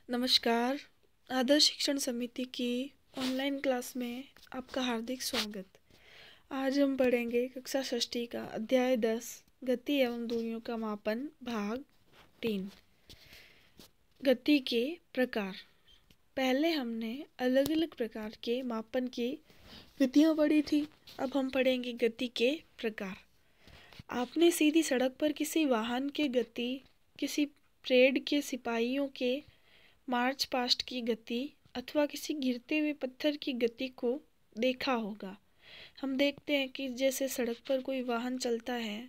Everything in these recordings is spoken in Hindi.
नमस्कार। आदर्श शिक्षण समिति की ऑनलाइन क्लास में आपका हार्दिक स्वागत। आज हम पढ़ेंगे कक्षा षष्ठी का अध्याय 10 गति एवं दूरियों का मापन भाग 3। गति के प्रकार। पहले हमने अलग अलग प्रकार के मापन की विधियाँ पढ़ी थी। अब हम पढ़ेंगे गति के प्रकार। आपने सीधी सड़क पर किसी वाहन के गति, किसी परेड के सिपाहियों के मार्च पास्ट की गति अथवा किसी गिरते हुए पत्थर की गति को देखा होगा। हम देखते हैं कि जैसे सड़क पर कोई वाहन चलता है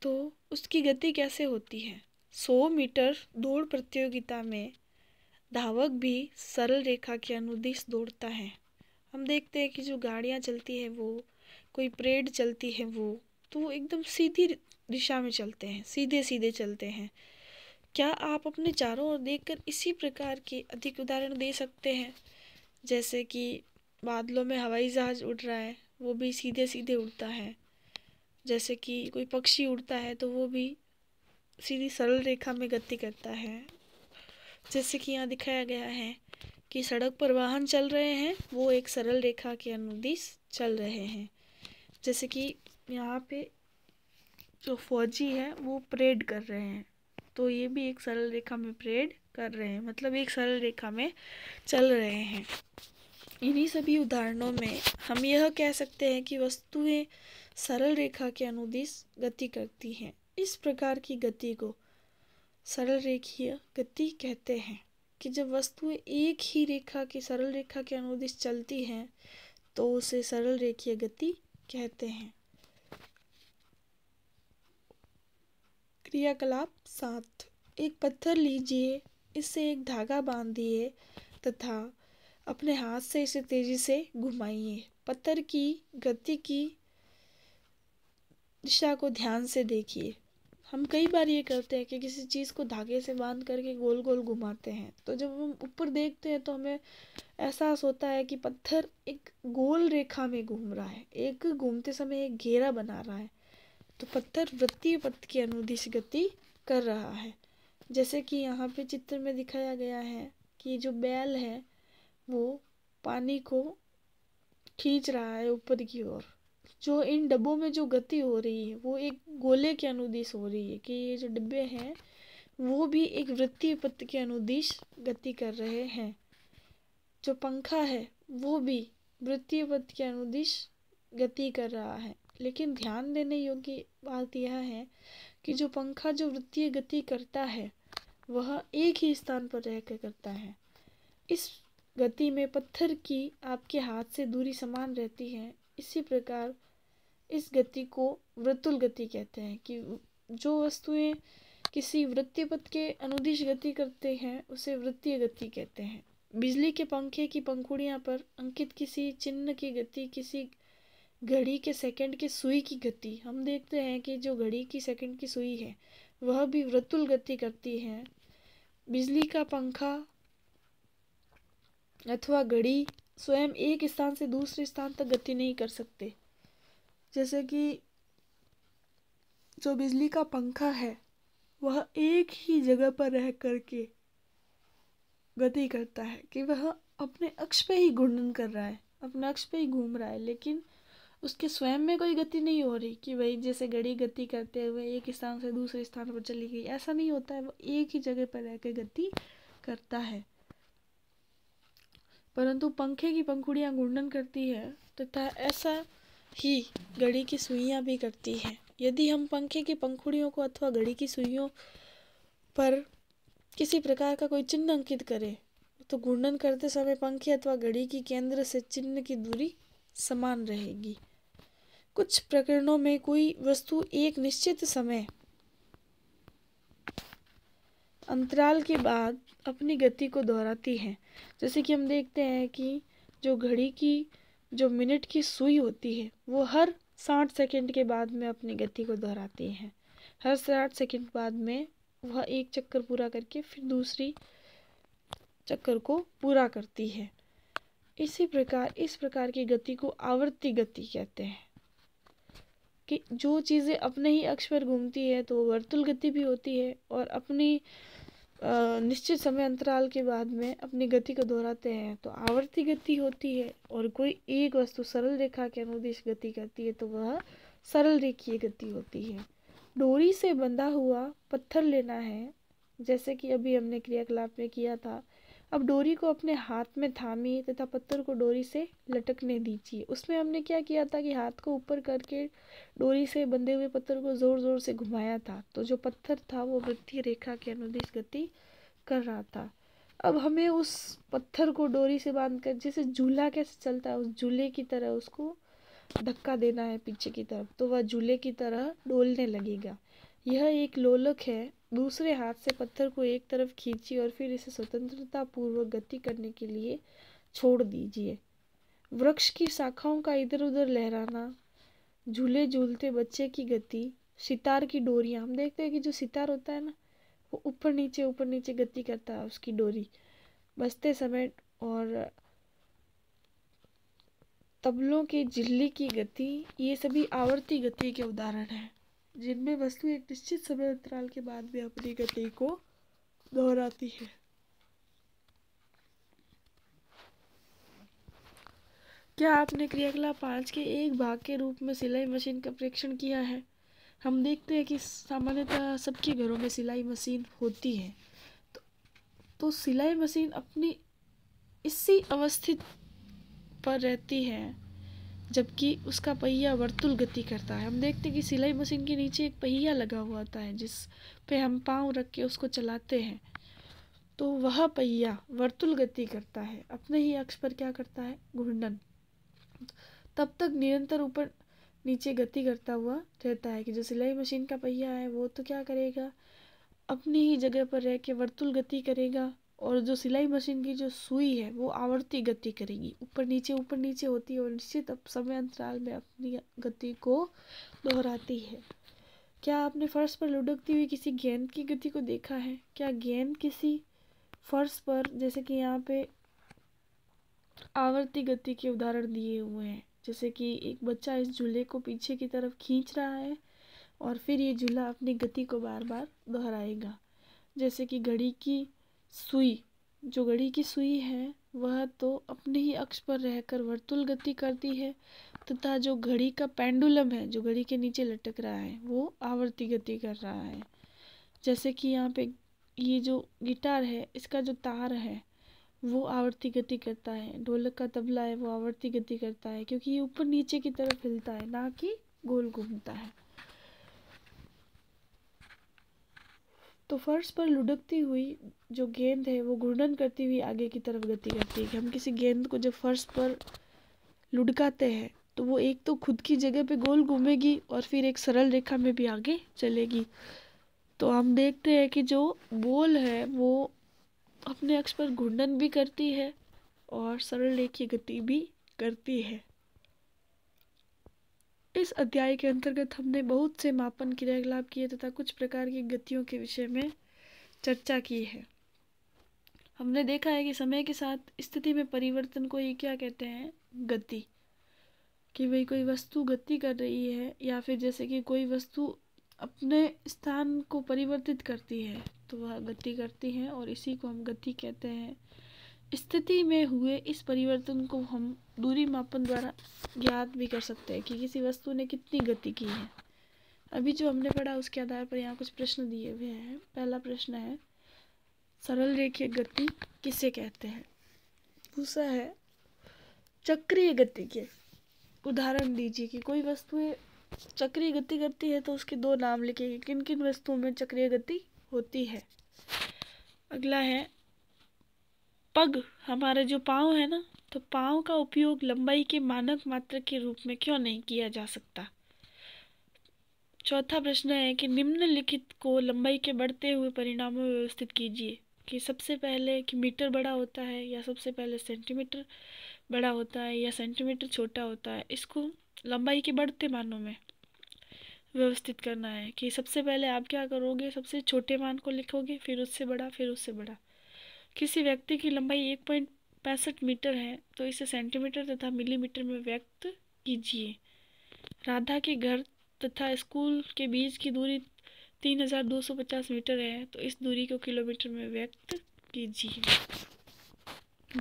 तो उसकी गति कैसे होती है। 100 मीटर दौड़ प्रतियोगिता में धावक भी सरल रेखा के अनुदिश दौड़ता है। हम देखते हैं कि जो गाड़ियाँ चलती है वो, कोई परेड चलती है तो वो एकदम सीधी दिशा में चलते हैं, सीधे सीधे चलते हैं। क्या आप अपने चारों ओर देखकर इसी प्रकार के अधिक उदाहरण दे सकते हैं? जैसे कि बादलों में हवाई जहाज उड़ रहा है, वो भी सीधे सीधे उड़ता है। जैसे कि कोई पक्षी उड़ता है तो वो भी सीधी सरल रेखा में गति करता है। जैसे कि यहाँ दिखाया गया है कि सड़क पर वाहन चल रहे हैं, वो एक सरल रेखा के अनुदिश चल रहे हैं। जैसे कि यहाँ पे जो फौजी है वो परेड कर रहे हैं, तो ये भी एक सरल रेखा में परेड कर रहे हैं, मतलब एक सरल रेखा में चल रहे हैं। इन्हीं सभी उदाहरणों में हम यह कह सकते हैं कि वस्तुएं सरल रेखा के अनुदिश गति करती हैं। इस प्रकार की गति को सरल रेखीय गति कहते हैं कि जब वस्तुएं एक ही रेखा की सरल रेखा के अनुदिश चलती हैं तो उसे सरल रेखीय गति कहते हैं। क्रियाकलाप 7। एक पत्थर लीजिए, इससे एक धागा बांधिए तथा अपने हाथ से इसे तेजी से घुमाइए। पत्थर की गति की दिशा को ध्यान से देखिए। हम कई बार ये करते हैं कि किसी चीज़ को धागे से बांध करके गोल गोल घुमाते हैं, तो जब हम ऊपर देखते हैं तो हमें एहसास होता है कि पत्थर एक गोल रेखा में घूम रहा है, एक घूमते समय एक घेरा बना रहा है। तो पत्थर वृत्तीय पथ के अनुदिश गति कर रहा है। जैसे कि यहाँ पे चित्र में दिखाया गया है कि जो बैल है वो पानी को खींच रहा है ऊपर की ओर। जो इन डब्बों में जो गति हो रही है वो एक गोले के अनुदिश हो रही है कि ये जो डिब्बे हैं वो भी एक वृत्तीय पथ के अनुदिश गति कर रहे हैं। जो पंखा है वो भी वृत्तीय पथ के अनुदिश गति कर रहा है। लेकिन ध्यान देने योग्य बात यह है कि जो पंखा जो वृत्तीय गति करता है वह एक ही स्थान पर रहकर करता है। इस गति में पत्थर की आपके हाथ से दूरी समान रहती है। इसी प्रकार इस गति को वृत्तुल गति कहते हैं कि जो वस्तुएं किसी वृत्तीय पथ के अनुदिश गति करते हैं उसे वृत्तीय गति कहते हैं। बिजली के पंखे की पंखुड़ियां पर अंकित किसी चिन्ह की गति, किसी घड़ी के सेकंड की सुई की गति, हम देखते हैं कि जो घड़ी की सेकंड की सुई है वह भी वृत्तुल गति करती है। बिजली का पंखा अथवा घड़ी स्वयं एक स्थान से दूसरे स्थान तक गति नहीं कर सकते। जैसे कि जो बिजली का पंखा है वह एक ही जगह पर रह करके गति करता है कि वह अपने अक्ष पे ही घूर्णन कर रहा है, अपने अक्ष पे ही घूम रहा है, लेकिन उसके स्वयं में कोई गति नहीं हो रही कि वही जैसे घड़ी गति करते हुए एक स्थान से दूसरे स्थान पर चली गई। ऐसा नहीं होता है, वो एक ही जगह पर रहकर गति करता है। परंतु पंखे की पंखुड़ियां घूर्णन करती है तथा ऐसा ही घड़ी की सुइयां भी करती हैं। यदि हम पंखे की पंखुड़ियों को अथवा घड़ी की सुइयों पर किसी प्रकार का कोई चिन्ह अंकित करें तो घूर्णन करते समय पंखे अथवा घड़ी की केंद्र से चिन्ह की दूरी समान रहेगी। कुछ प्रकरणों में कोई वस्तु एक निश्चित समय अंतराल के बाद अपनी गति को दोहराती है। जैसे कि हम देखते हैं कि जो घड़ी की जो मिनट की सुई होती है वो हर 60 सेकंड के बाद में अपनी गति को दोहराती है। हर 60 सेकंड बाद में वह एक चक्कर पूरा करके फिर दूसरी चक्कर को पूरा करती है। इस प्रकार की गति को आवर्ती गति कहते हैं कि जो चीज़ें अपने ही अक्ष पर घूमती है तो वर्तुल गति भी होती है और अपनी निश्चित समय अंतराल के बाद में अपनी गति को दोहराते हैं तो आवर्ती गति होती है, और कोई एक वस्तु सरल रेखा के अनुदिश गति करती है तो वह सरल रेखीय गति होती है। डोरी से बंधा हुआ पत्थर लेना है, जैसे कि अभी हमने क्रियाकलाप में किया था। अब डोरी को अपने हाथ में थामिए तथा पत्थर को डोरी से लटकने दीजिए। उसमें हमने क्या किया था कि हाथ को ऊपर करके डोरी से बंधे हुए पत्थर को जोर जोर से घुमाया था, तो जो पत्थर था वो वृत्तीय रेखा के अनुदिश गति कर रहा था। अब हमें उस पत्थर को डोरी से बांधकर, जैसे झूला कैसे चलता है, उस झूले की तरह उसको धक्का देना है पीछे की तरफ, तो वह झूले की तरह डोलने लगेगा। यह एक लोलक है। दूसरे हाथ से पत्थर को एक तरफ खींचिए और फिर इसे स्वतंत्रता पूर्वक गति करने के लिए छोड़ दीजिए। वृक्ष की शाखाओं का इधर उधर लहराना, झूले झूलते बच्चे की गति, सितार की डोरियां, हम देखते हैं कि जो सितार होता है ना, वो ऊपर नीचे गति करता है उसकी डोरी बजते समय, और तबलों की झिल्ली की गति, ये सभी आवर्ती गति के उदाहरण हैं जिनमें वस्तु एक निश्चित समय अंतराल के बाद भी अपनी गति को दोहराती है। क्या आपने क्रियाकलाप 5 के एक भाग के रूप में सिलाई मशीन का परीक्षण किया है? हम देखते हैं कि सामान्यतः सबके घरों में सिलाई मशीन होती है, तो सिलाई मशीन अपनी इसी अवस्थित पर रहती है जबकि उसका पहिया वर्तुल गति करता है। हम देखते हैं कि सिलाई मशीन के नीचे एक पहिया लगा हुआ होता है जिस पे हम पाँव रख के उसको चलाते हैं, तो वह पहिया वर्तुल गति करता है, अपने ही अक्ष पर क्या करता है, घूर्णन। तब तक निरंतर ऊपर नीचे गति करता हुआ रहता है कि जो सिलाई मशीन का पहिया है वो तो क्या करेगा, अपनी ही जगह पर रह के वर्तुल गति करेगा, और जो सिलाई मशीन की जो सुई है वो आवर्ती गति करेगी, ऊपर नीचे होती है और निश्चित समय अंतराल में अपनी गति को दोहराती है। क्या आपने फर्श पर लुढ़कती हुई किसी गेंद की गति को देखा है? क्या गेंद किसी फर्श पर, जैसे कि यहाँ पे आवर्ती गति के उदाहरण दिए हुए हैं, जैसे कि एक बच्चा इस झूले को पीछे की तरफ खींच रहा है और फिर ये झूला अपनी गति को बार बार दोहराएगा। जैसे कि घड़ी की सुई, जो घड़ी की सुई है वह तो अपने ही अक्ष पर रहकर वर्तुल गति करती है, तथा जो घड़ी का पेंडुलम है जो घड़ी के नीचे लटक रहा है वो आवर्ती गति कर रहा है। जैसे कि यहाँ पे ये जो गिटार है इसका जो तार है वो आवर्ती गति करता है, ढोलक का तबला है वो आवर्ती गति करता है, क्योंकि ये ऊपर नीचे की तरफ हिलता है ना कि गोल घूमता है। तो फर्श पर लुढ़कती हुई जो गेंद है वो घूर्णन करती हुई आगे की तरफ गति करती है। कि हम किसी गेंद को जब फर्श पर लुढ़काते हैं तो वो एक तो खुद की जगह पे गोल घूमेगी और फिर एक सरल रेखा में भी आगे चलेगी। तो हम देखते हैं कि जो बॉल है वो अपने अक्ष पर घूर्णन भी करती है और सरल रेखीय गति भी करती है। इस अध्याय के अंतर्गत हमने बहुत से मापन क्रियाकलाप किए तथा कुछ प्रकार की गतियों के विषय में चर्चा की है। हमने देखा है कि समय के साथ स्थिति में परिवर्तन को ही क्या कहते हैं, गति। कि भाई कोई वस्तु गति कर रही है या फिर जैसे कि कोई वस्तु अपने स्थान को परिवर्तित करती है तो वह गति करती है, और इसी को हम गति कहते हैं। स्थिति में हुए इस परिवर्तन को हम दूरी मापन द्वारा ज्ञात भी कर सकते हैं कि किसी वस्तु ने कितनी गति की है। अभी जो हमने पढ़ा उसके आधार पर यहाँ कुछ प्रश्न दिए हुए हैं। पहला प्रश्न है, सरल रेखीय गति किसे कहते हैं? दूसरा है, चक्रीय गति के उदाहरण दीजिए कि कोई वस्तु चक्रीय गति करती है तो उसके दो नाम लिखिए, किन किन वस्तुओं में चक्रीय गति होती है। अगला है, पग, हमारे जो पाँव है ना, तो पाँव का उपयोग लंबाई के मानक मात्रक के रूप में क्यों नहीं किया जा सकता। चौथा प्रश्न है कि निम्नलिखित को लंबाई के बढ़ते हुए परिणामों में व्यवस्थित कीजिए। कि सबसे पहले कि मीटर बड़ा होता है या सबसे पहले सेंटीमीटर बड़ा होता है या सेंटीमीटर छोटा होता है, इसको लंबाई के बढ़ते मानों में व्यवस्थित करना है। कि सबसे पहले आप क्या करोगे, सबसे छोटे मान को लिखोगे, फिर उससे बड़ा, फिर उससे बड़ा। किसी व्यक्ति की लंबाई 1.65 मीटर है तो इसे सेंटीमीटर तथा मिलीमीटर में व्यक्त कीजिए। राधा के घर तथा स्कूल के बीच की दूरी 3250 मीटर है तो इस दूरी को किलोमीटर में व्यक्त कीजिए।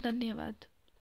धन्यवाद।